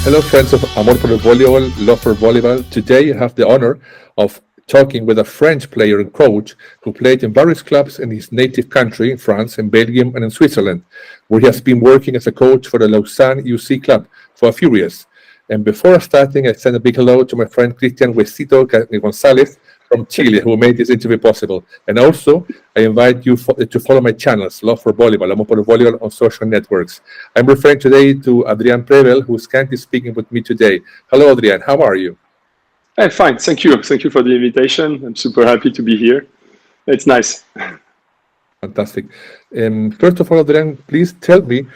Hello, friends of Amor por el Voleibol, Love for Volleyball. Today I have the honor of talking with a French player and coach who played in various clubs in his native country, in France, in Belgium, and in Switzerland, where he has been working as a coach for the Lausanne UC club for a few years. And before starting, I send a big hello to my friend Cristian Huesito González from Chile, who made this interview possible. And also, I invite you to follow my channels, Love for Volleyball, Amor por el Volleyball, on social networks. I'm referring today to Adrien Prével, who is kindly speaking with me today. Hello, Adrien. How are you? Hey, fine. Thank you. Thank you for the invitation. I'm super happy to be here. It's nice. Fantastic. First of all, Adrien, please tell me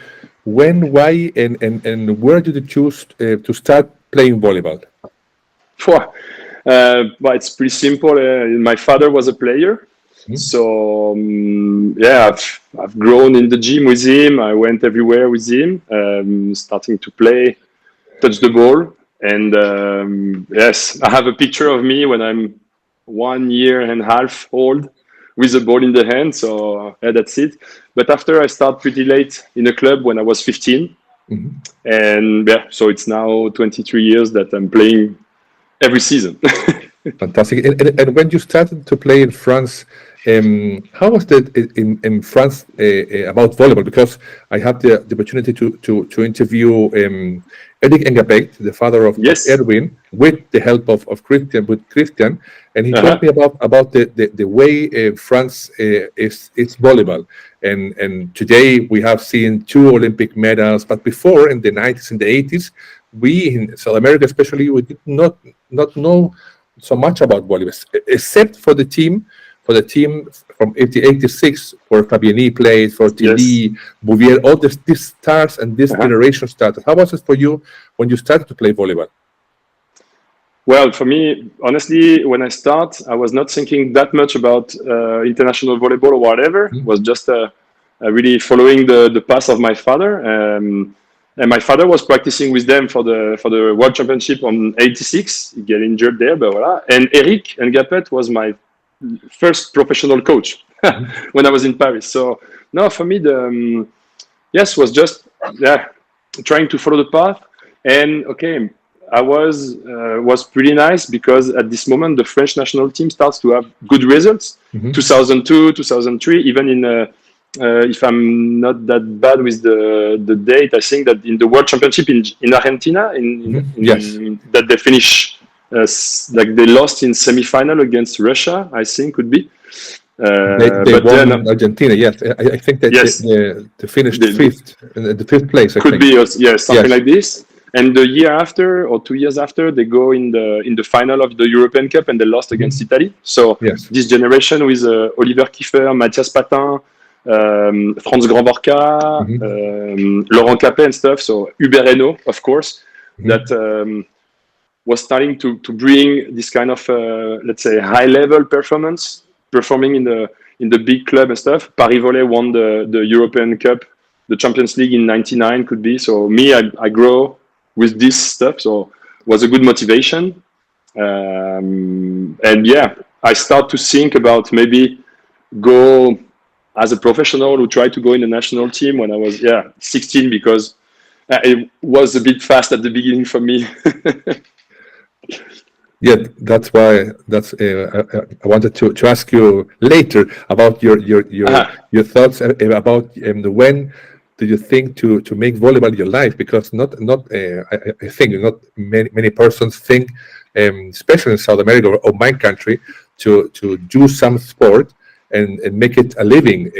when, why, and where did you choose to start playing volleyball? Well, it's pretty simple. My father was a player. So, I've grown in the gym with him. I went everywhere with him, starting to play, touch the ball. And yes, I have a picture of me when I'm 1 year and a half old with a ball in the hand. So that's it. But after I start pretty late in a club when I was 15. And so it's now 23 years that I'm playing every season. Fantastic. And when you started to play in France, how was that in France about volleyball? Because I had the opportunity to interview Eric Engabect, the father of Erwin, with the help of Christian, and he told me about the way France is volleyball. And today we have seen 2 Olympic medals, but before in the 90s and the 80s, we in South America especially, we did not know so much about volleyball, except for the team from 86, where Fabiani played, for Tilly, Bouvier, all these stars and this generation started. How was it for you when you started to play volleyball? Well, for me, honestly, when I start, I was not thinking that much about international volleyball or whatever. It was just really following the path of my father. And my father was practicing with them for the World Championship on 86. He get injured there, but voilà. And Eric Ngapet was my first professional coach when I was in Paris. So no, for me, was just trying to follow the path. And okay, I was pretty nice because at this moment the French national team starts to have good results. 2002, 2003, even in if I'm not that bad with the date, I think that in the World Championship in Argentina, that they finished like they lost in semi-final against Russia, I think could be. They won Argentina. Yes, I think that they finished fifth in the fifth place. Could be something like this. And the year after or 2 years after, they go in the final of the European Cup and they lost against Italy. So this generation with Oliver Kiefer, Mathias Patin, Franz Grandborca, Laurent Capet and stuff. So Hubert Hainaut, of course, that was starting to bring this kind of let's say high level performance, performing in the big club and stuff. Paris Volley won the European Cup, the Champions League in '99 could be. So me, I grow with this stuff. So it was a good motivation. And I start to think about maybe go as a professional who tried to go in the national team when I was 16, because it was a bit fast at the beginning for me. Yeah, that's why. I wanted to ask you later about your thoughts about when do you think to make volleyball your life? Because I think not many persons think, especially in South America or my country, to do some sport and make it a living,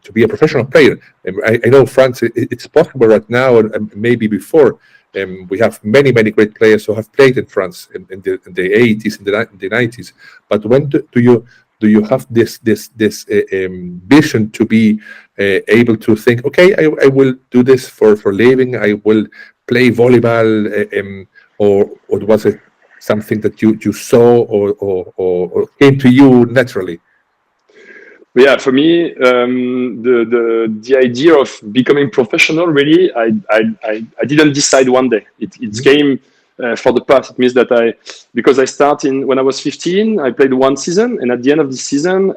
to be a professional player. I know France, it's possible right now, and maybe before. We have many great players who have played in France in the 80s, in the 90s. But when do you have this vision to be able to think, okay, I will do this for living, I will play volleyball, or was it something that you saw or came to you naturally? Yeah, for me, the idea of becoming professional, really, I didn't decide one day. It came for the path. It means that because I started when I was 15, I played 1 season, and at the end of the season,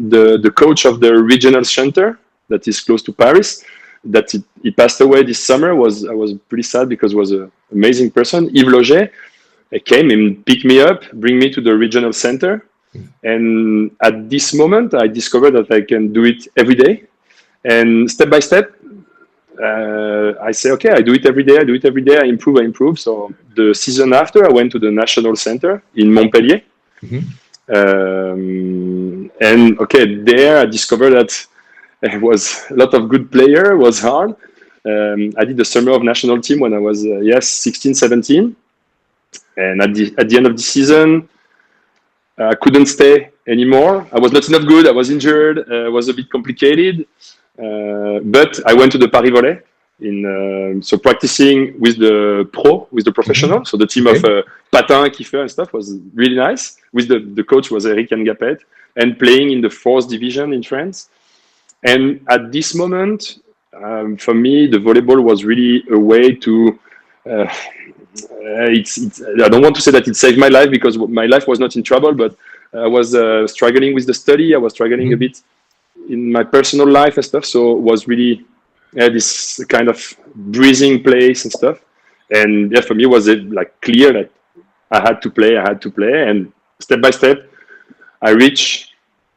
the coach of the regional center that is close to Paris that he passed away this summer. I was pretty sad because he was an amazing person. Yves Loget came and picked me up, bring me to the regional center. And at this moment, I discovered that I can do it every day. And step by step, I say, okay, I do it every day. I improve. So the season after, I went to the national center in Montpellier. And okay, there I discovered that it was a lot of good player. It was hard. I did the summer of national team when I was 16, 17. And at the end of the season, I couldn't stay anymore. I was not enough good. I was injured. It was a bit complicated. But I went to the Paris Volley so practicing with the professional. So the team of Patin, Kiefer and stuff was really nice. With the coach was Eric Ngapet, and playing in the 4th division in France. And at this moment, for me, the volleyball was really a way to. I don't want to say that it saved my life because my life was not in trouble, but I was struggling with the study. I was struggling a bit in my personal life and stuff. So it was really this kind of breathing place and stuff. And for me, it was like clear that I had to play. And step by step, I reached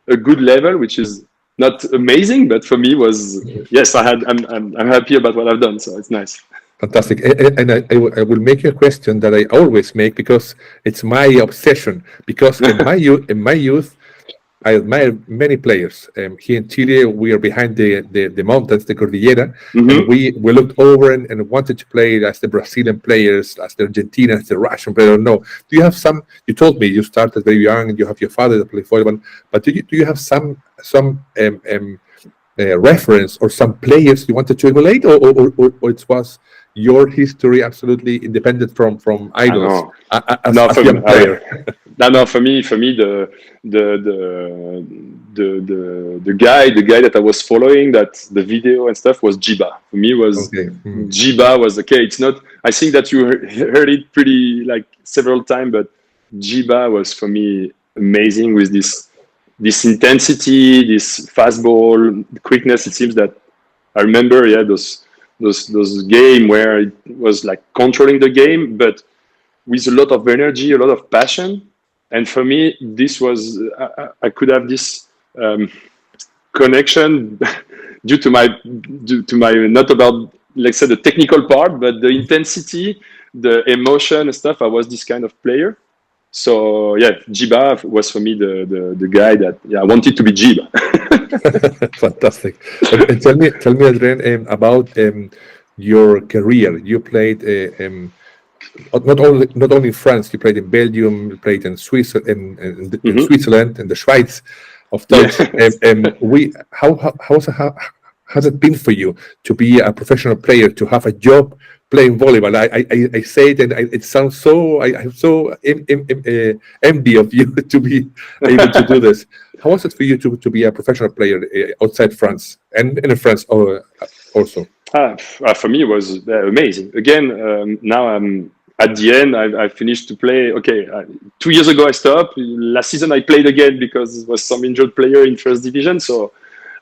a good level, which is not amazing, but for me was, I'm happy about what I've done. So it's nice. Fantastic. And I will make you a question that I always make because it's my obsession. Because in my youth, I admire many players. Here in Chile, we are behind the mountains, the Cordillera, and we looked over and wanted to play as the Brazilian players, as the Argentinians, as the Russian players. No, do you have some? You told me you started very young, and you have your father that played volleyball. But do you have some reference or some players you wanted to emulate, or it was your history absolutely independent from idols? For me, the guy that I was following, that the video and stuff was Jiba. For me, was Jiba was okay. It's not. I think that you heard it pretty like several times, but Jiba was for me amazing with this intensity, this fastball, quickness. It seems that I remember, those game where it was like controlling the game, but with a lot of energy, a lot of passion. And for me, this was, I could have this connection due to my, not about, let's say, the technical part, but the intensity, the emotion and stuff. I was this kind of player. So Jiba was for me the guy that I wanted to be Jiba. Fantastic. Tell me, Adrien, about your career. You played not only in France. You played in Belgium. You played in Switzerland, in Switzerland, and the Schweiz, of course. How has it been for you to be a professional player, to have a job playing volleyball? I say it, and it sounds so. I'm so envy of you to be able to do this. How was it for you to be a professional player outside France and in France also? For me, it was amazing. Again, now I'm at the end. I finished to play. 2 years ago I stopped. Last season I played again because there was some injured player in first division. So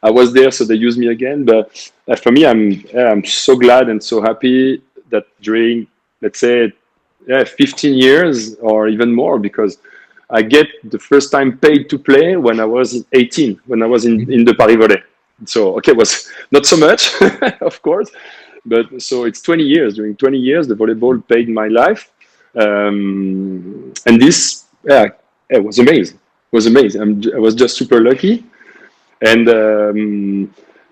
I was there, so they used me again. But for me, I'm so glad and so happy that during, let's say, 15 years or even more, because I get the first time paid to play when I was 18, when I was in the Paris Volley. So, it was not so much, of course, but so it's 20 years. During 20 years, the volleyball paid my life. And this, it was amazing. It was amazing. I was just super lucky. And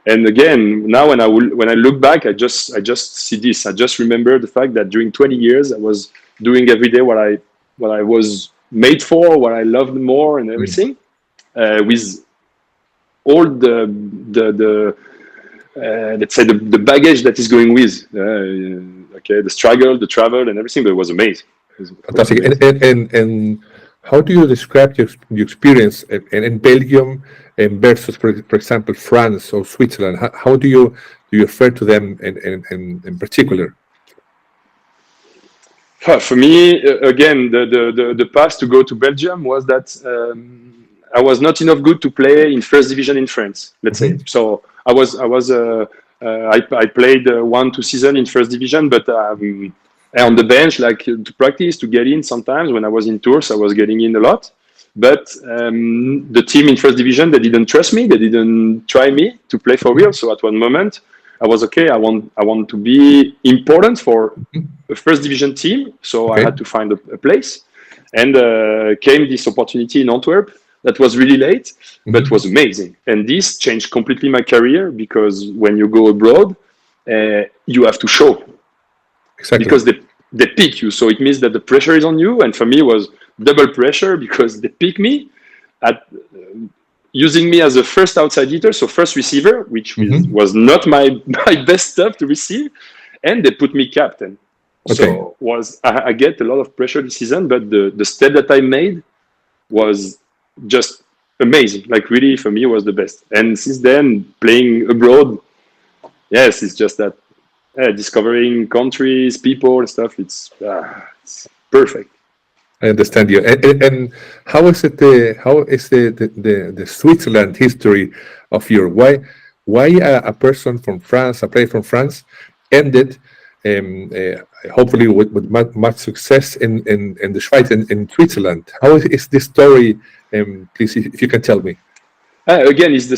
again, now when I look back, I just see this. I just remember the fact that during 20 years, I was doing every day what I was made for, what I loved more, and everything, with all the let's say the baggage that is going with, the struggle, the travel, and everything. But it was amazing. Fantastic. And how do you describe your experience in Belgium versus, for example, France or Switzerland? How do you refer to them in particular? For me, again, the path to go to Belgium was that I was not enough good to play in first division in France. Let's say so. I was I played 1-2 seasons in first division, but on the bench, like to practice, to get in sometimes. When I was in tours, I was getting in a lot. But the team in first division, they didn't trust me. They didn't try me to play for real. So at one moment, I was okay. I want to be important for a first division team. So I had to find a place. And came this opportunity in Antwerp that was really late, but was amazing. And this changed completely my career, because when you go abroad, you have to show. Exactly. Because they pick you. So it means that the pressure is on you. And for me, it was double pressure, because they pick me at using me as a first outside hitter, so first receiver, which was not my best stuff to receive. And they put me captain. Okay. So I get a lot of pressure this season, but the step that I made was just amazing. Like really, for me, it was the best. And since then, playing abroad, yes, it's just that discovering countries, people, and stuff. It's perfect. I understand you. And how is it? How is the Switzerland history of your? Why a person from France, a player from France, ended hopefully with much success in the Schweiz, in Switzerland? How is this story? Please, if you can tell me. Again, it's the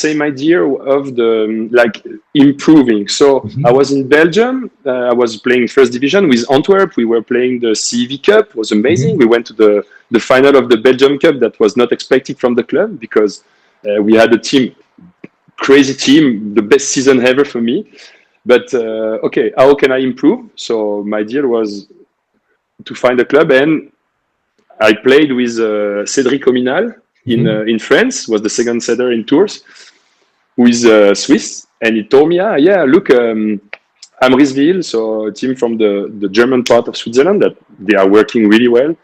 same idea of the like improving. So I was in Belgium. I was playing first division with Antwerp. We were playing the CEV Cup. It was amazing. We went to the final of the Belgium Cup. That was not expected from the club, because we had a crazy team, the best season ever for me. But okay, how can I improve? So my deal was to find a club, and I played with Cédric Ominal in France, was the second setter in tours, who is Swiss, and he told me, look, Amriswil, so a team from the German part of Switzerland, that they are working really well.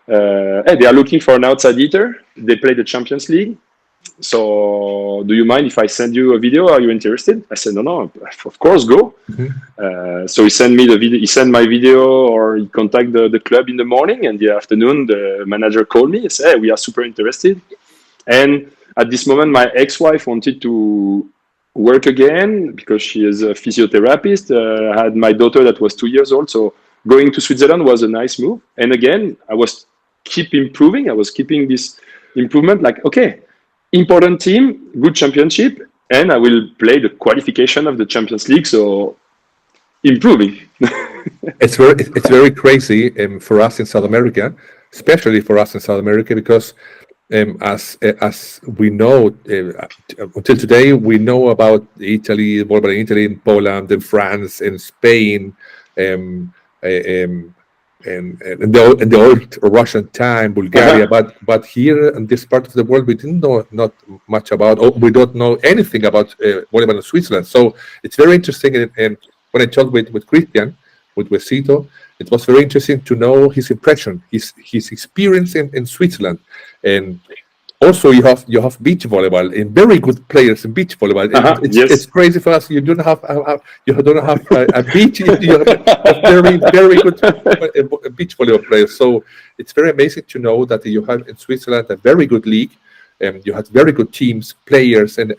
They are looking for an outside hitter. They play the Champions League. So do you mind if I send you a video? Are you interested? I said, no, of course, go. So he sent me the video. He sent my video, or he contacted the club in the morning, and the afternoon, the manager called me and said, hey, we are super interested. And at this moment, my ex-wife wanted to work again, because she is a physiotherapist. I had my daughter that was 2 years old. So going to Switzerland was a nice move. And again, I was keep improving. I was keeping this improvement, like, okay, important team, good championship, and I will play the qualification of the Champions League. So improving. It's very crazy for us in South America, especially for us in South America, because as we know, until today, we know about Italy, volleyball in Italy, in Poland, in France, in Spain, and the old Russian time, Bulgaria, but here in this part of the world, we didn't know not much about, or we don't know anything about volleyball in Switzerland. So it's very interesting. And when I talked with Cristian, with Huesito, it was very interesting to know his impression, his experience in Switzerland. And also, you have beach volleyball, and very good players in beach volleyball. It's crazy for us. You don't have a beach. You have very good beach volleyball players. So it's very amazing to know that you have in Switzerland a very good league. You have very good teams, players, and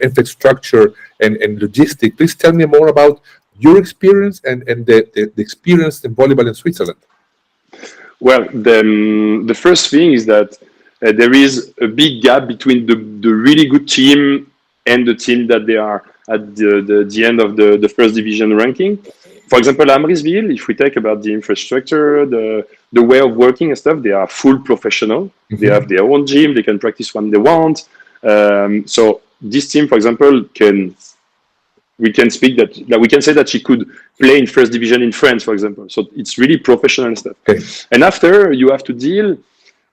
infrastructure and logistics. Please tell me more about your experience and the experience in volleyball in Switzerland. Well, the first thing is that there is a big gap between the really good team and the team that they are at the end of the first division ranking. For example, Amriswil, if we talk about the infrastructure, the way of working and stuff, they are full professional. They have their own gym. They can practice when they want. So this team, for example, we can say that she could play in first division in France, for example. So it's really professional stuff. Okay. And after, you have to deal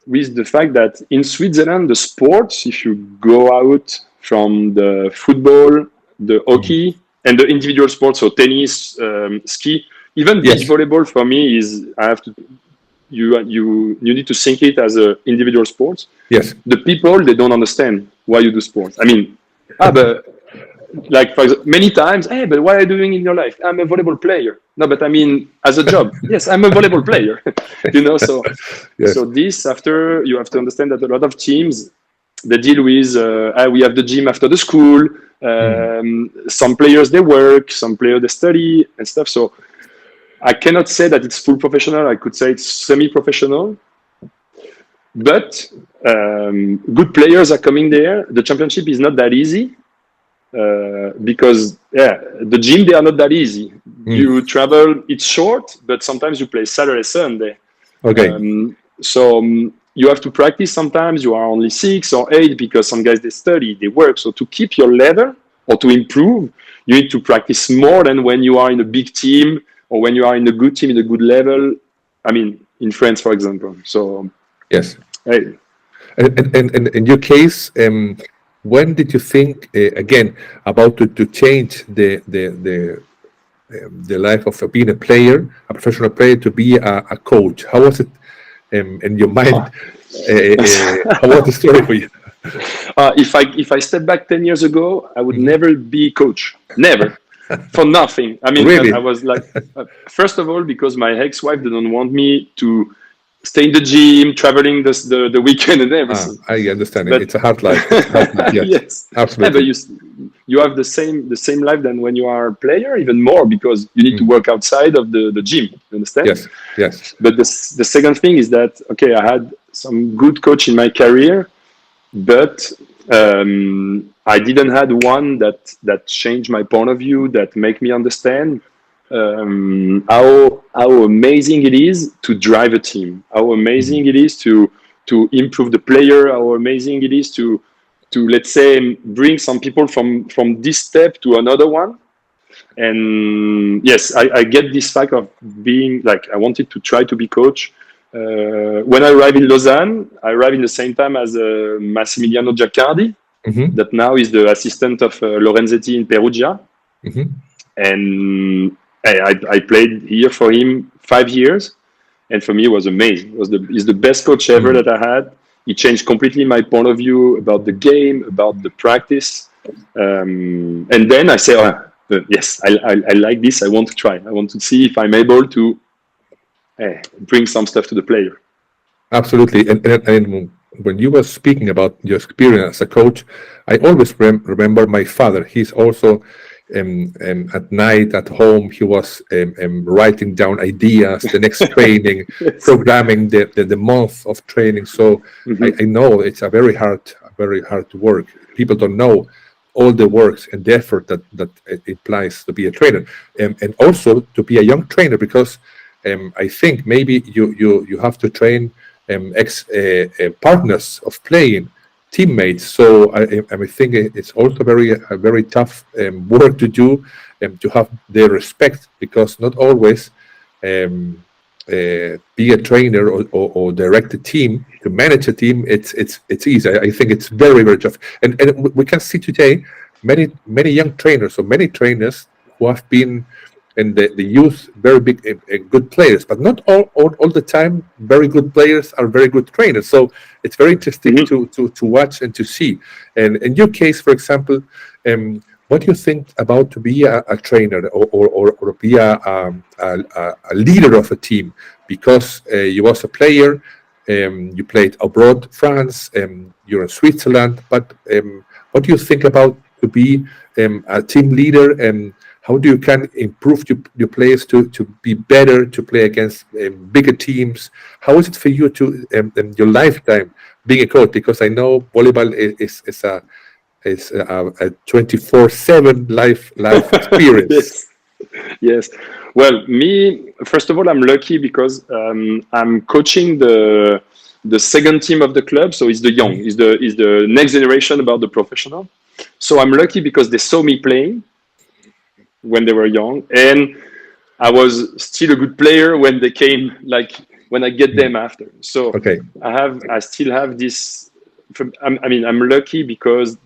with the fact that in Switzerland, the sports, if you go out from the football, the hockey, and the individual sports, so tennis, ski, even beach volleyball for me is, you need to think it as an individual sport. Yes. The people, they don't understand why you do sports. I mean, but like, for example, many times, hey, but what are you doing in your life? I'm a volleyball player. No, but I mean, as a job, yes, I'm a volleyball player. So this, after, you have to understand that a lot of teams, they deal with, we have the gym after the school. Some players, they work, some players, they study and stuff. So I cannot say that it's full professional. I could say it's semi-professional. But good players are coming there. The championship is not that easy because the gym, they are not that easy. You travel, it's short, but sometimes you play Saturday, Sunday. Okay. So you have to practice sometimes. You are only 6 or 8 because some guys, they study, they work. So to keep your level or to improve, you need to practice more than when you are in a big team or when you are in a good team, in a good level. I mean, in France, for example. So yes. Hey. And in your case, when did you think again about to change the life of being a player, a professional player, to be a coach? How was it in your mind? How was the story for you? If I step back 10 years ago, I would never be coach. Never. For nothing. I mean, really? I was like, first of all, because my ex-wife didn't want me to stay in the gym, traveling the weekend and everything. I understand. But, it's a hard life. Yes, yes, absolutely. Yeah, but you have the same life than when you are a player, even more, because you need to work outside of the gym. You understand? Yes, yes. But the second thing is that, okay, I had some good coach in my career, but I didn't had one that changed my point of view, that make me understand how amazing it is to drive a team, how amazing it is to improve the player, how amazing it is to let's say bring some people from this step to another one. And yes, I get this fact of being like, I wanted to try to be coach. When I arrived in Lausanne, I arrived in the same time as Massimiliano Giaccardi, that now is the assistant of Lorenzetti in Perugia. And I played here for him 5 years, and for me it was amazing. He's the best coach ever that I had. He changed completely my point of view about the game, about the practice. And then I say, yes, I like this. I want to try. I want to see if I'm able to bring some stuff to the player. Absolutely. And when you were speaking about your experience as a coach, I always remember my father. He's also at night at home, he was writing down ideas, the next training, programming the month of training. So I know it's a very hard work. People don't know all the works and the effort that it implies to be a trainer, and also to be a young trainer, because I think maybe you have to train partners of playing, teammates. So I think it's also a very tough work to do, to have their respect, because not always be a trainer or direct a team, to manage a team, it's easy. I think it's very, very tough. And we can see today many young trainers, or many trainers who have been in the youth, very big good players, but not all the time very good players are very good trainers. So it's very interesting to watch and to see. And in your case, for example, what do you think about to be a trainer or be a leader of a team? Because you was a player, you played abroad, France, you're in Switzerland, but what do you think about to be a team leader, and how do you can improve your players to be better, to play against bigger teams? How is it for you to in your lifetime being a coach? Because I know volleyball is a 24/7 life experience. Yes. Well, me, first of all, I'm lucky because I'm coaching the second team of the club. So it's the young, is the next generation about the professional. So I'm lucky because they saw me playing when they were young, and I was still a good player when they came, like when I get them after. So I still have this. I'm lucky because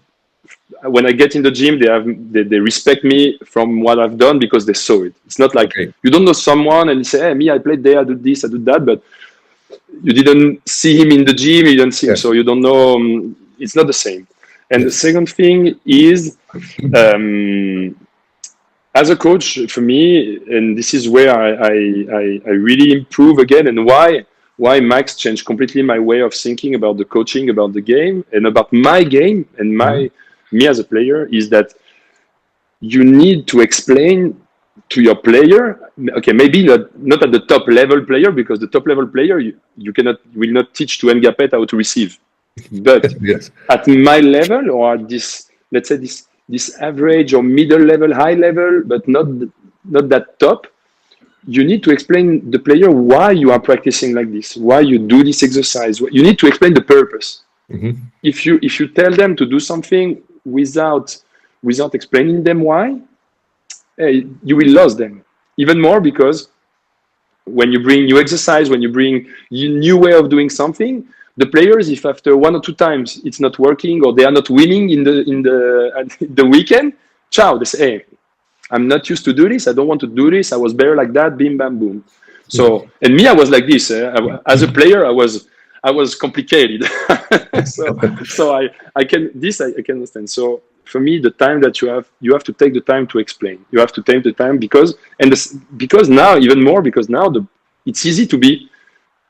when I get in the gym, they respect me from what I've done because they saw it. It's not like you don't know someone and you say, "Hey, me, I played there, I do this, I do that," but you didn't see him in the gym, you didn't see him, so you don't know. It's not the same. And the second thing is, as a coach, for me, and this is where I really improve again, and why why Max changed completely my way of thinking about the coaching, about the game, and about my game and me as a player, is that you need to explain to your player, okay, maybe not at the top level player, because the top level player you will not teach to Ngapet how to receive, but Yes. at my level, or at this, let's say this average or middle level, high level, but not that top, you need to explain the player why you are practicing like this, why you do this exercise. You need to explain the purpose. If you tell them to do something without explaining them why, you will lose them even more, because when you bring new exercise, when you bring new way of doing something, the players, if after 1 or 2 times it's not working, or they are not winning in the weekend, ciao, they say, hey, I'm not used to do this. I don't want to do this. I was better like that. Bim, bam, boom. So, and me, I was like this. As a player, I was complicated. so I can understand. So for me, the time that you have to take the time to explain. You have to take the time because now, even more, because now it's easy to be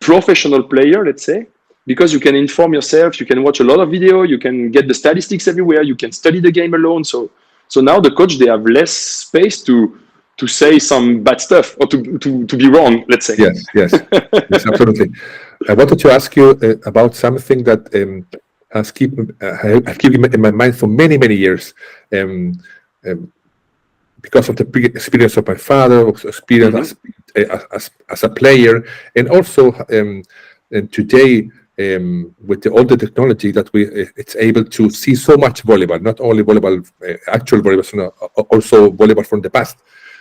professional player, let's say, because you can inform yourself, you can watch a lot of video, you can get the statistics everywhere, you can study the game alone. So now the coach, they have less space to say some bad stuff, or to be wrong, let's say. Yes, absolutely. I wanted to ask you about something that I've kept in my mind for many, many years, because of the experience of my father, experience as a player, and also today, with all the technology that it's able to see so much volleyball, not only volleyball, actual volleyball, also volleyball from the past,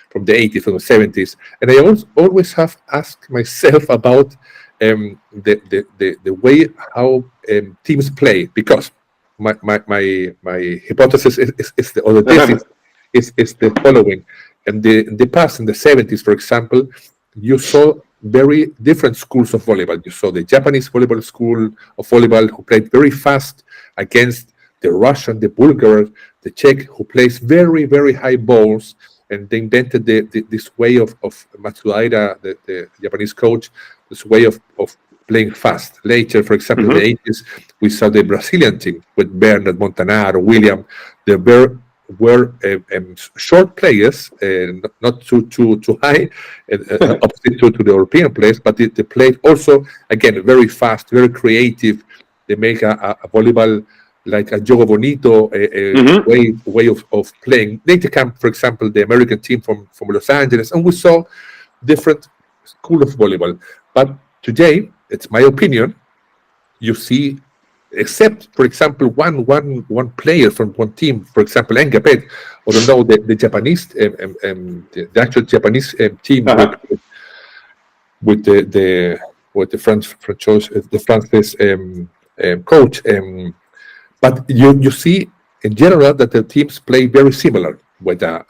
from the 80s, from the 70s. And I always have asked myself about the way how teams play, because my hypothesis is the following. In the past, in the 70s, for example, you saw very different schools of volleyball. You saw the Japanese volleyball school of volleyball, who played very fast against the Russian, the Bulgar, the Czech, who plays very, very high balls. And they invented this way of Matsudaira, the Japanese coach, this way of playing fast. Later, for example, in the 80s, we saw the Brazilian team with Bernard, Montanaro, William. They were short players, not too high, opposite to the European players, but they played also, again, very fast, very creative. They make a volleyball like a Jogo Bonito way of playing. Later came, for example, the American team from Los Angeles, and we saw different school of volleyball. But today, it's my opinion, you see, except, for example, one player from one team, for example, Ngapet, or the Japanese, the actual Japanese team with the Francis coach. But you see, in general, that the teams play very similar, with a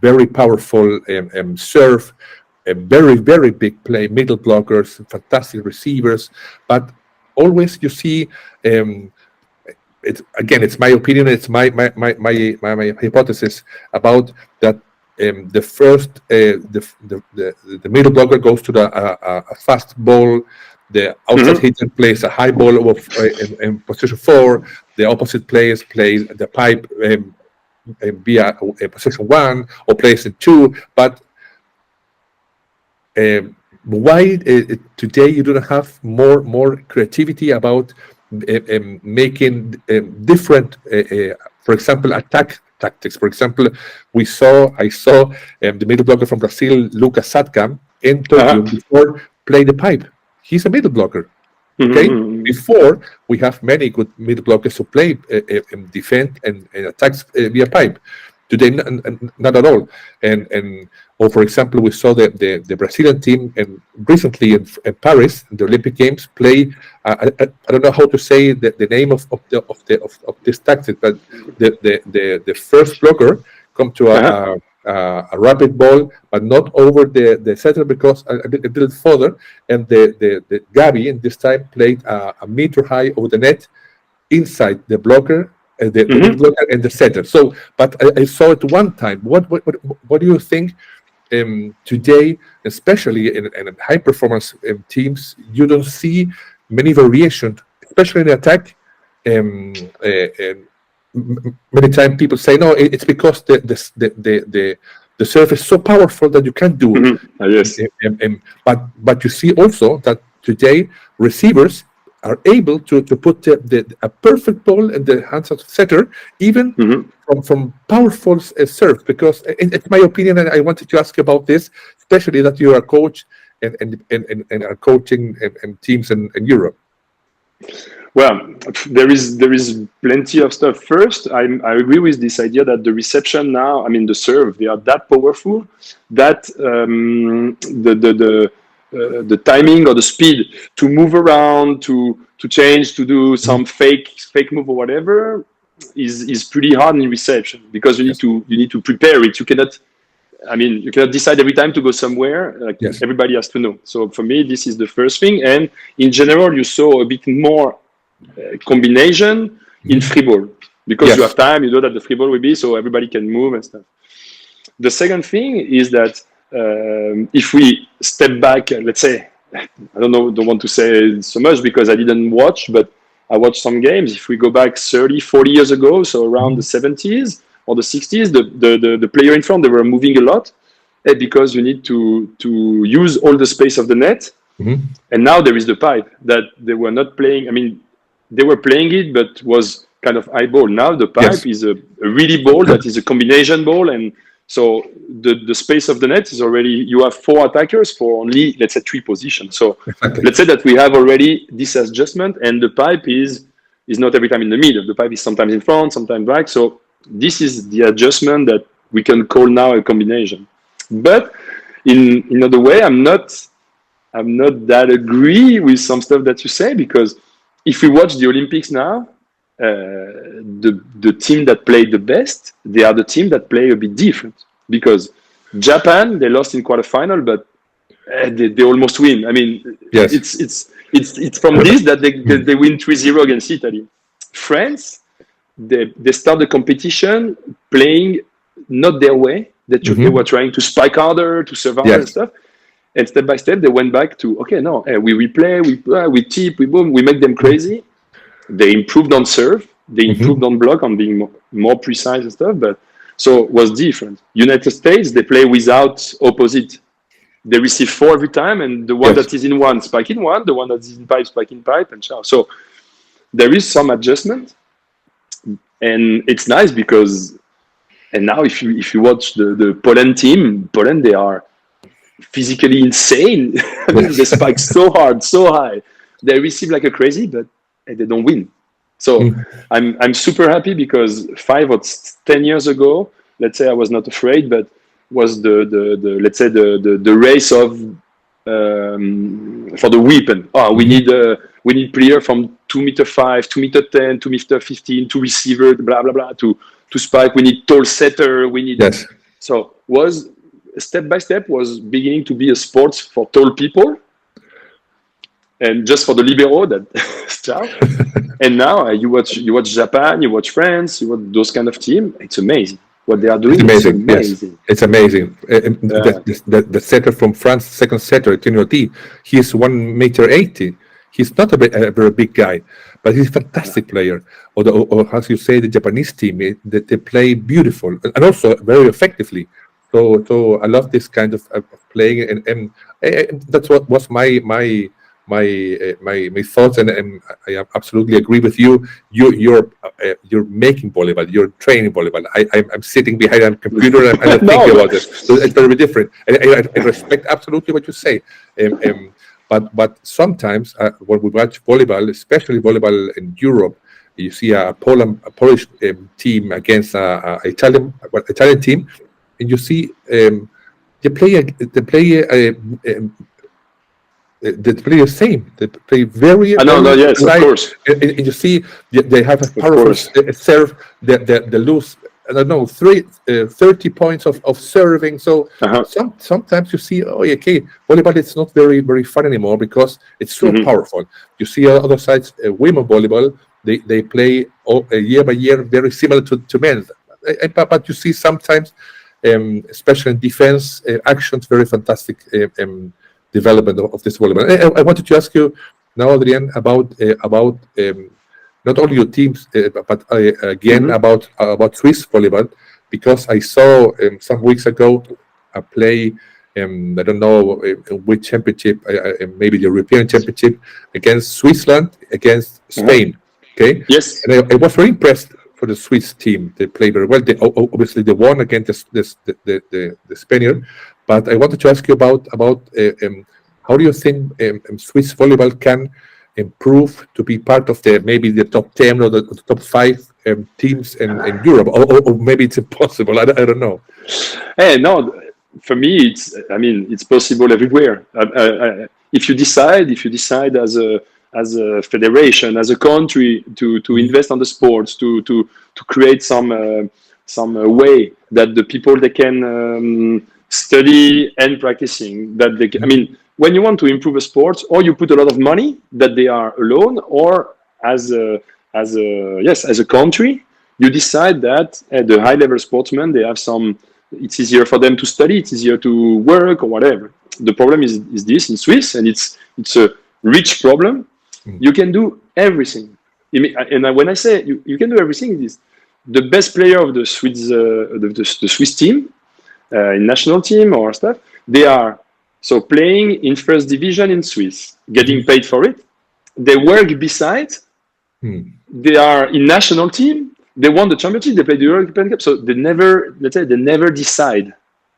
very powerful serve, a very, very big play, middle blockers, fantastic receivers. But always you see, it's my opinion, it's my hypothesis about that. The first, the middle blocker goes to a fast ball. The outside hitter plays a high ball in position 4. The opposite players play the pipe via position 1, or plays in 2. But why today you don't have more creativity about making different, for example, attack tactics? For example, I saw the middle blocker from Brazil, Lucas Satcam, in Tokyo before play the pipe. He's a middle blocker. Okay. Before, we have many good middle blockers who play defend and attacks via pipe. Today, not at all. Or for example, we saw the Brazilian team, and recently in Paris, in the Olympic Games, play. I don't know how to say the name of this tactic, but the first blocker come to a rapid ball, but not over the setter, because a little further. And the Gabi in this time played a meter high over the net, inside the blocker, the middle blocker and the setter. So, but I saw it one time. What do you think? today, especially in high performance teams, you don't see many variations, especially in attack. Many times people say, no, it's because the serve is so powerful that you can't do it. Yes. But you see also that today receivers are able to put a perfect ball in the hands of the setter, even from powerful serve. Because it's my opinion, and I wanted to ask you about this, especially that you are a coach and are coaching teams in Europe. Well, there is plenty of stuff. First, I agree with this idea that the reception now, I mean the serve, they are that powerful that the timing or the speed to move around, to change, to do some fake move or whatever is pretty hard in reception, because you need to prepare it. You cannot decide every time to go somewhere. Everybody has to know. So for me, this is the first thing. And in general, you saw a bit more combination in free ball, because you have time, you know that the free ball will be, so everybody can move and stuff. The second thing is that if we step back, let's say, I don't want to say so much because I didn't watch, but I watched some games. If we go back 30, 40 years ago, so around the 70s or the 60s, the player in front, they were moving a lot because you need to use all the space of the net. And now there is the pipe that they were not playing. I mean, they were playing it, but was kind of high ball. Now the pipe is a really ball that is a combination ball. And so the space of the net is already, you have 4 attackers for only, let's say, 3 positions. So let's say that we have already this adjustment, and the pipe is not every time in the middle. The pipe is sometimes in front, sometimes back. So this is the adjustment that we can call now a combination. But in another way, I'm not that agree with some stuff that you say, because if we watch the Olympics now, the team that played the best, they are the team that play a bit different. Because Japan, they lost in quarterfinal, but they almost win. I mean, it's from this that they win 3-0 against Italy. France, they start the competition playing not their way. They were trying to spike harder, to serve harder and stuff. And step by step, they went back to, we replay, we tip, we boom, we make them crazy. They improved on serve. They improved on block, on being more precise and stuff. But so it was different. United States, they play without opposite. They receive 4 every time, and the one that is in one, spike in one. The one that is in pipe, spike in pipe, and so there is some adjustment. And it's nice because, and now if you watch the Poland team, they are physically insane. I mean, they spike so hard, so high. They receive like a crazy, but they don't win. So I'm super happy, because 5 or 10 years ago, let's say, I was not afraid, but was the let's say the race of for the weapon. We need player from 2m5, 2m10, 2m15, 2 receiver, blah blah blah, to spike. We need tall setter. We need so was step by step was beginning to be a sport for tall people, and just for the libero that and now you watch Japan, you watch France, you watch those kind of team. It's amazing what they are doing. It's amazing. Yes, it's amazing. The setter from France, second setter, T, he's 1m80. He's not a very big guy, but he's a fantastic player. Or as you say, the Japanese team, they play beautiful and also very effectively. So I love this kind of playing, and that's what was my thoughts, and I absolutely agree with you. You're making volleyball, you're training volleyball. I'm sitting behind a computer and I'm thinking about it. So it's very different. I respect absolutely what you say. But sometimes when we watch volleyball, especially volleyball in Europe, you see a Polish team against an Italian team, and you see they play the same. They play very. Yes, of course. And you see, they have a powerful serve. They lose, 30 points of serving. So sometimes you see, volleyball is not very, very fun anymore because it's so powerful. You see other sides, women volleyball, they play year by year very similar to men. But you see sometimes especially in defense actions, very fantastic development of this volleyball. I wanted to ask you now, Adrien, about not only your teams, but again about Swiss volleyball, because I saw some weeks ago a play. I don't know which championship, maybe the European Championship against Switzerland, against Spain. Okay. Yes. And I was very impressed for the Swiss team. They played very well. Obviously they won against the Spaniard. But I wanted to ask you about how do you think Swiss volleyball can improve to be part of maybe the top 10 or the top 5 teams in Europe, or maybe it's impossible. I don't know. Hey, no. For me, it's possible everywhere. If you decide as a federation, as a country, to invest on the sports, to create some way that the people they can study and practicing, that they can, when you want to improve a sport, or you put a lot of money that they are alone, or as a country, you decide that the high level sportsmen, they have some. It's easier for them to study. It's easier to work or whatever. The problem is this in Swiss, and it's a rich problem. You can do everything. And when I say you can do everything, it is the best player of the Swiss the Swiss team, in national team or stuff. They are playing in first division in Swiss, getting paid for it. They work beside. They are in national team. They won the championship. They played the European Cup. So they never decide.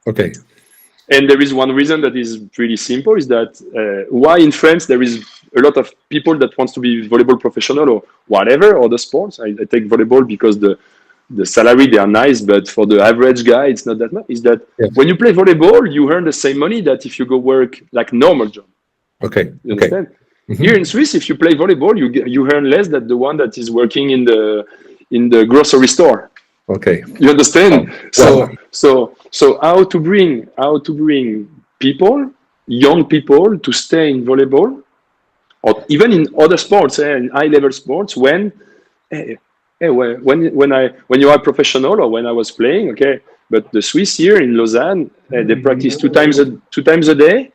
Okay. And there is one reason that is pretty simple: is that why in France there is a lot of people that wants to be volleyball professional or whatever, or the sports. I take volleyball because the salary, they are nice, but for the average guy, it's not that much. Is that when you play volleyball, you earn the same money that if you go work like normal job. Okay. You understand? Here in Swiss, if you play volleyball, you earn less than the one that is working in the grocery store. Okay. You understand? Well, So how to bring people, young people, to stay in volleyball, or even in other sports, in high level sports, when you are professional, or when I was playing, okay. But the Swiss here in Lausanne, they practice two times a day.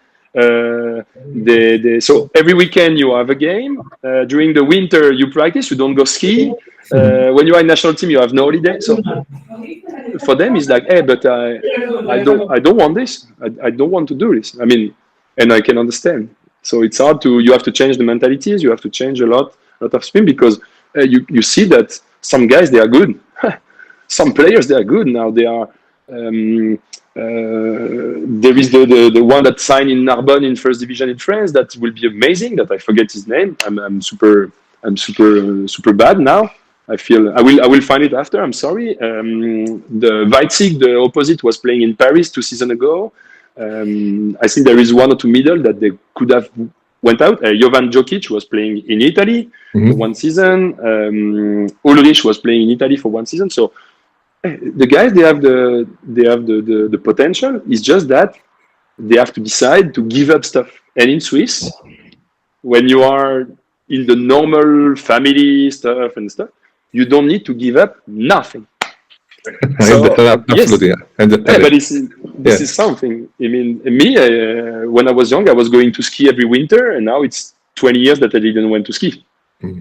So every weekend you have a game. During the winter you practice. You don't go ski. When you are in national team, you have no holiday. So for them, it's like, hey, but I don't want this. I don't want to do this. And I can understand. So it's hard to. You have to change the mentalities. You have to change a lot of spin, because you see that some guys, they are good. Some players, they are good now. They are. There is the one that signed in Narbonne in first division in France. That will be amazing. That I forget his name. I'm super bad now. I will find it after. I'm sorry. The Weizig, the opposite, was playing in Paris 2 seasons ago. I think there is 1 or 2 middle that they could have went out. Jovan Jokic was playing in Italy for 1 season. Ulrich was playing in Italy for 1 season. So the guys, they have the potential. It's just that they have to decide to give up stuff. And in Swiss, when you are in the normal family stuff, you don't need to give up nothing. So, absolutely. Yes. But this is something. When I was young, I was going to ski every winter, and now it's 20 years that I didn't want to ski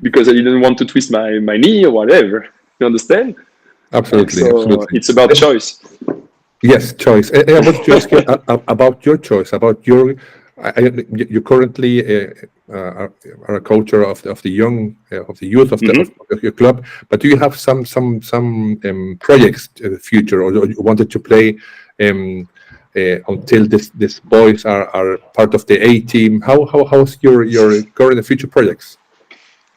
because I didn't want to twist my knee or whatever. You understand? Absolutely. So absolutely. It's about choice. Yes, choice. I want to ask you about your choice, about your. You currently are a coach of the young, of the youth of your club. But do you have some projects in the future, or you wanted to play until these boys are part of the A team? How's your current and future projects?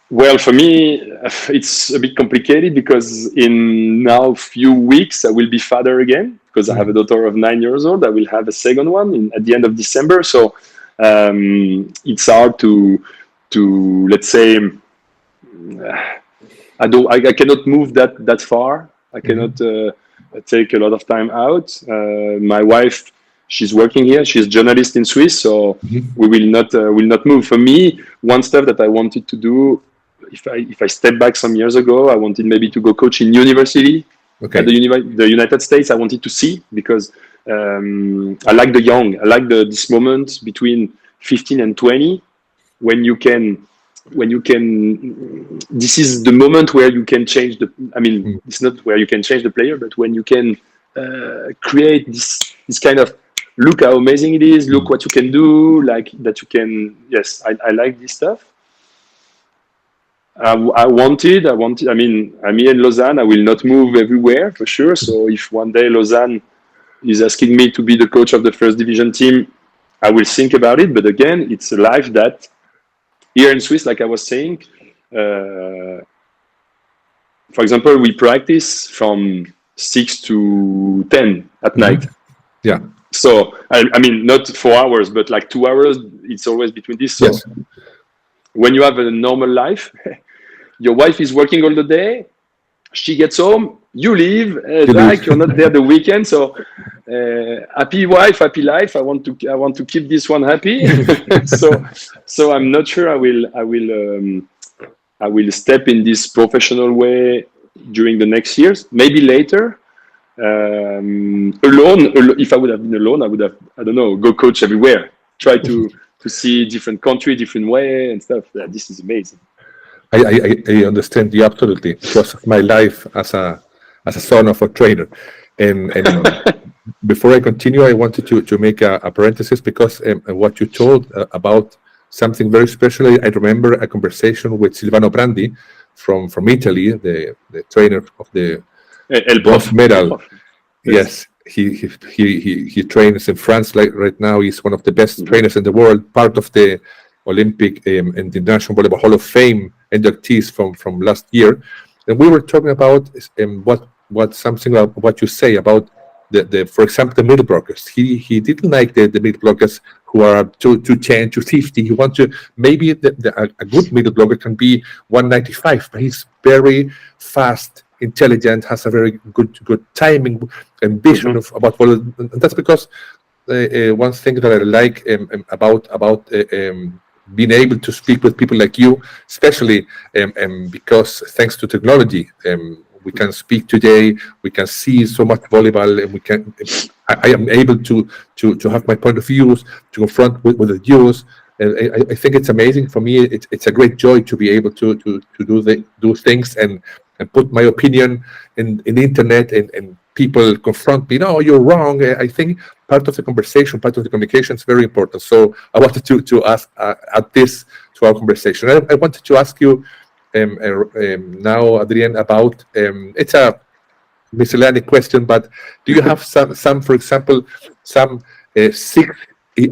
Well, for me, it's a bit complicated because in now few weeks I will be father again, because I have a daughter of 9 years old. I will have a second one at the end of December. So it's hard to let's say I cannot move that far. I cannot take a lot of time out. My wife, she's working here. She's a journalist in Swiss, so we will not move. For me, one stuff that I wanted to do, if I step back some years ago, I wanted maybe to go coach in university. Okay. At the United States, I wanted to see because I like the young. I like this moment between 15 and 20 when you can. This is the moment where you can change the. I mean, it's not where you can change the player, but when you can create this kind of look how amazing it is. Look what you can do. Like that you can. Yes, I like this stuff. I wanted. I mean, I'm here in Lausanne. I will not move everywhere for sure. So if one day Lausanne is asking me to be the coach of the first division team, I will think about it. But again, it's a life that here in Swiss, like I was saying, for example, we practice from 6 to 10 at night. Yeah. So I mean, not 4 hours, but like 2 hours. It's always between this. So yes. When you have a normal life, your wife is working all the day. She gets home, you leave. You're not there the weekend. So happy wife, happy life. I want to keep this one happy. so I'm not sure I will step in this professional way during the next years. Maybe later. Alone. If I would have been alone, I would have, I don't know, go coach everywhere. Try to see different country, different way and stuff. This is amazing. I understand you absolutely, because of my life as a son of a trainer. And before I continue, I wanted to make a parenthesis, because what you told about something very special. I remember a conversation with Silvano Brandi from Italy, the trainer of the bronze medal. Yes, he trains in France right now. He's one of the best trainers in the world, part of the Olympic and the International Volleyball Hall of Fame inductees from last year. And we were talking about what something about what you say about the for example, the middle blockers. He didn't like the middle blockers who are 210, 250. He wants to, maybe a good middle blocker can be 195, but he's very fast, intelligent, has a very good timing and vision about volleyball. And that's because one thing that I like about being able to speak with people like you, especially because thanks to technology, we can speak today, we can see so much volleyball, and I am able to have my point of views, to confront with the viewers. And I think it's amazing. For me, it's a great joy to be able to do things and put my opinion in the internet, and people confront me. No, you're wrong. I think part of the conversation, part of the communication is very important. So I wanted to ask add this to our conversation. I wanted to ask you now, Adrien, about it's a miscellaneous question, but do you have some for example, some 6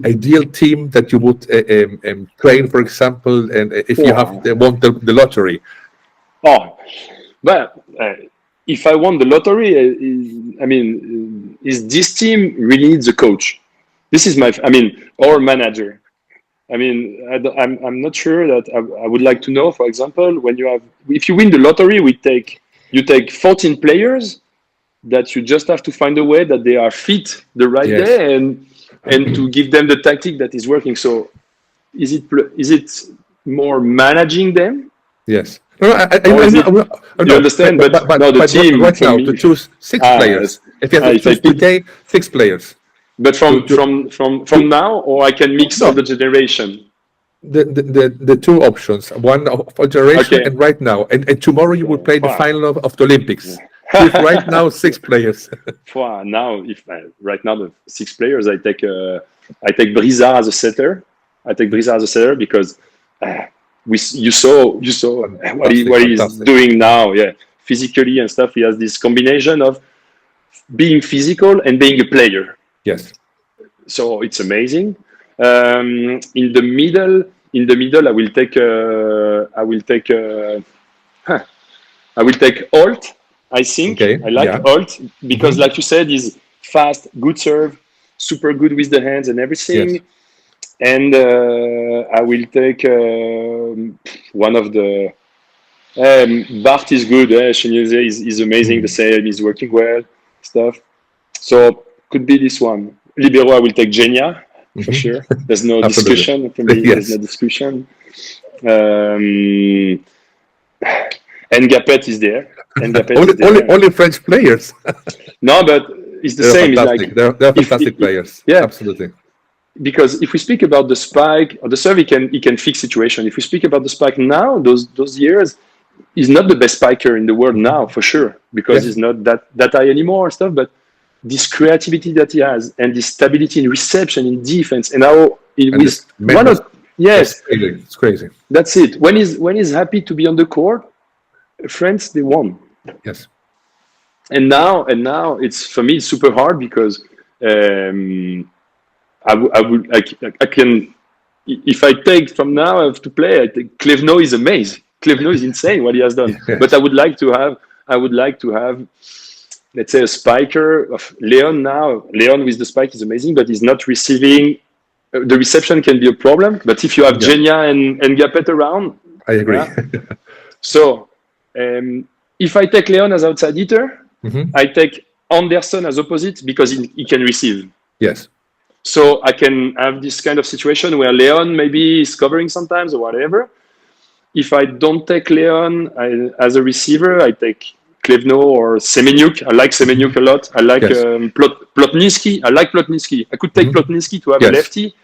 ideal team that you would train, for example, and if you have won the lottery? Oh, but if I won the lottery, is this team really needs a coach? This is or manager. I'm not sure that I would like to know. For example, if you win the lottery, you take 14 players that you just have to find a way that they are fit the right day and to give them the tactic that is working. So, is it more managing them? Yes. No, you understand, but now the team right now to choose 6 players. If you have to choose today, 6 players. But from now, or I can mix all the generation. The 2 options, one for generation and right now, and tomorrow you will play the final of the Olympics. With right now 6 players. Now, right now the 6 players, I take Brizard as a setter. Because you saw what he's doing now. Yeah, physically and stuff. He has this combination of being physical and being a player. Yes. So it's amazing. In the middle, I will take Alt. I think I like Alt because, like you said, he's fast, good serve, super good with the hands and everything. Yes. And I will take one of the. Bart is good. He's amazing. The same. He's working well. Stuff. So could be this one. Libero, I will take Genia for sure. There's no discussion. For me, there's no discussion. And Gapet is there. And Gapet only French players. No, but it's the same. It's like, they're fantastic players. Yeah, absolutely. Because if we speak about the spike or the serve, he can fix situation. If we speak about the spike now, those years, he's not the best spiker in the world now, for sure, because he's not that high anymore and stuff. But this creativity that he has, and this stability in reception, in defense, and how it's crazy. That's it. When he's happy to be on the court, France, they won. Yes. And now it's, for me, it's super hard because I can, if I take from now I have to play, I think Clevenot is amazing. Clevenot is insane what he has done. Yes. But I would like to have, let's say, a spiker of Leon now. Leon with the spike is amazing, but he's not receiving. The reception can be a problem. But if you have Genia and Gapet around, I agree. Yeah. So if I take Leon as outside hitter, I take Anderson as opposite because he can receive. Yes. So I can have this kind of situation where Leon maybe is covering sometimes or whatever. If I don't take Leon as a receiver, I take Clevenot or Semenyuk. I like Semenyuk a lot. I like Plotnitsky. I like Plotnitsky. I could take Plotnitsky to have a lefty.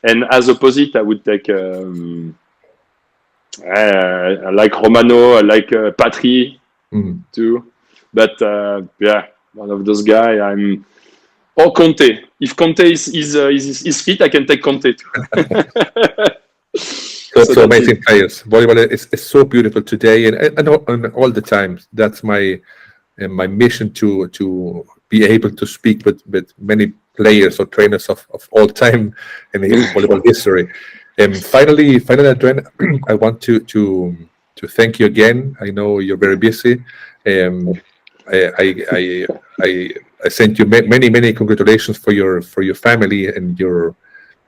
And as opposite, I would take... I like Romano. I like Patry too. But one of those guys, or Conte. If Conte is fit, I can take Conte too. So amazing players. Volleyball is so beautiful today and all the time. That's my mission to be able to speak with many players or trainers of all time in volleyball history. Finally, Adrien, I want to thank you again. I know you're very busy. I sent you many congratulations for your family and your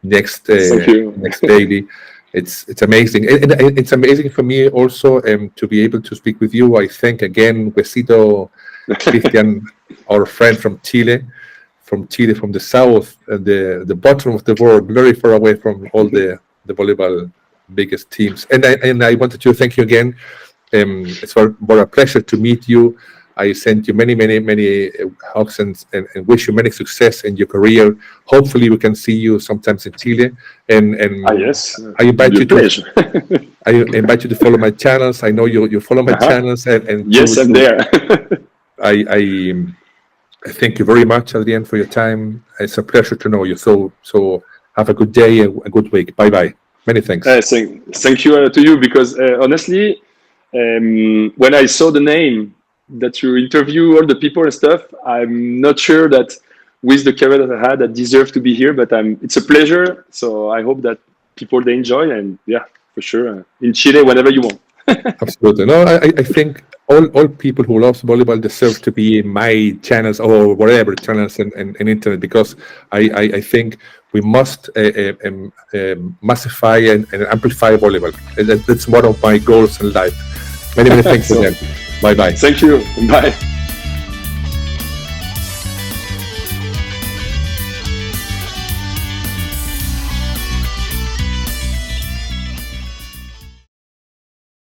next baby. It's amazing. And it's amazing for me also to be able to speak with you. I thank again Huesito, Cristian, our friend from Chile, from the south, the bottom of the world, very far away from all the volleyball biggest teams. And I wanted to thank you again. It's for a pleasure to meet you. I send you many hugs and wish you many success in your career. Hopefully, we can see you sometimes in Chile. And yes, I invite you to follow my channels. I know you follow my channels. And yes, I'm there. I thank you very much, Adrien, for your time. It's a pleasure to know you. So have a good day and a good week. Bye. Many thanks. Thank you to you because honestly, when I saw the name that you interview all the people and stuff, I'm not sure that with the career that I had, I deserve to be here, but it's a pleasure. So I hope that people, they enjoy, and for sure, in Chile, whenever you want. Absolutely. No, I think all people who love volleyball deserve to be in my channels or whatever channels and internet, because I think we must massify and amplify volleyball. That's one of my goals in life. Many thanks again. Bye. Thank you. Bye.